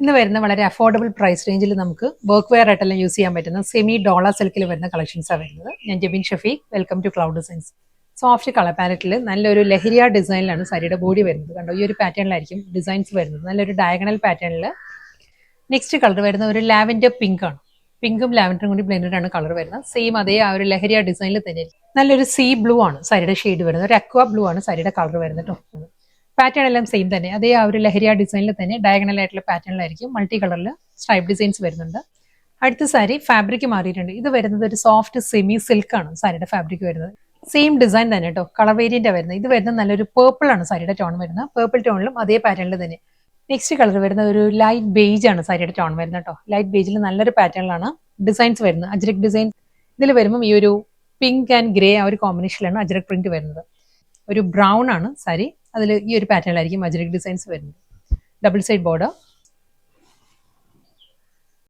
ഇന്ന് വരുന്ന വളരെ അഫോർഡബിൾ പ്രൈസ് റേഞ്ചിൽ നമുക്ക് വർക്ക് വെയർ ആയിട്ടെല്ലാം യൂസ് ചെയ്യാൻ പറ്റുന്ന സെമി ഡോളർ സിൽക്കിൽ വരുന്ന കളക്ഷൻസാണ് വരുന്നത്. ഞാൻ Jebin Shafeeq, welcome to Cloud Designs. Soft colour പാലറ്റിൽ നല്ലൊരു ലഹരിയ ഡിസൈനിലാണ് സാരിയുടെ ബോഡി വരുന്നത്. കണ്ടോ, ഈ ഒരു പാറ്റേണിലായിരിക്കും ഡിസൈൻസ് വരുന്നത്. നല്ലൊരു ഡയഗണൽ പാറ്റേണിൽ നെക്സ്റ്റ് കളർ വരുന്ന ഒരു ലാവൻഡർ പിങ്ക് ആണ്. പിങ്കും ലാവൻഡറും കൂടി ബ്ലെൻഡഡ് ആണ് കളർ വരുന്നത്. സെയിം അതേ ആ ഒരു ലഹരിയ ഡിസൈനിൽ തന്നെ നല്ലൊരു സീ ബ്ലൂ ആണ് സാരിയുടെ ഷെയ്ഡ് വരുന്നത്. ഒരു അക്വ ബ്ലൂ ആണ് സാരിയുടെ കളർ വരുന്നത് കേട്ടോ. പാറ്റേൺ എല്ലാം സെയിം തന്നെ, അതേ ആ ഒരു ലഹരിയ ഡിസൈനിൽ തന്നെ ഡയഗണൽ ആയിട്ടുള്ള പാറ്റേണിലായിരിക്കും മൾട്ടി കളറിൽ സ്ട്രൈപ്പ് ഡിസൈൻസ് വരുന്നുണ്ട്. അടുത്ത സാരി ഫാബ്രിക് മാറിയിട്ടുണ്ട്. ഇത് വരുന്നത് ഒരു സോഫ്റ്റ് സെമി സിൽക്ക് ആണ് സാരിയുടെ ഫാബ്രിക് വരുന്നത്. സെയിം ഡിസൈൻ തന്നെ കേട്ടോ, കളർ വേരിയന്റ് വരുന്നത്. ഇത് വരുന്നത് നല്ലൊരു പേർപ്പിൾ ആണ് സാരിയുടെ ടോൺ വരുന്നത്. പേർപ്പിൾ ടോണിലും അതേ പാറ്റേണിൽ തന്നെ. നെക്സ്റ്റ് കളർ വരുന്ന ഒരു ലൈറ്റ് ബേജ് ആണ് സാരിയുടെ ടോൺ വരുന്നത് കേട്ടോ. ലൈറ്റ് ബേജിൽ നല്ലൊരു പാറ്റേണിലാണ് ഡിസൈൻസ് വരുന്നത്. അജ്രക് ഡിസൈൻ ഇതിൽ വരുമ്പം ഈ ഒരു പിങ്ക് ആൻഡ് ഗ്രേ ആ ഒരു കോമ്പിനേഷനിലാണ് അജ്രക് പ്രിന്റ് വരുന്നത്. ഒരു ബ്രൗൺ ആണ് സാരി, അതിൽ ഈ ഒരു പാറ്റേണിലായിരിക്കും അജ്രക് ഡിസൈൻസ് വരുന്നത്. Double side border,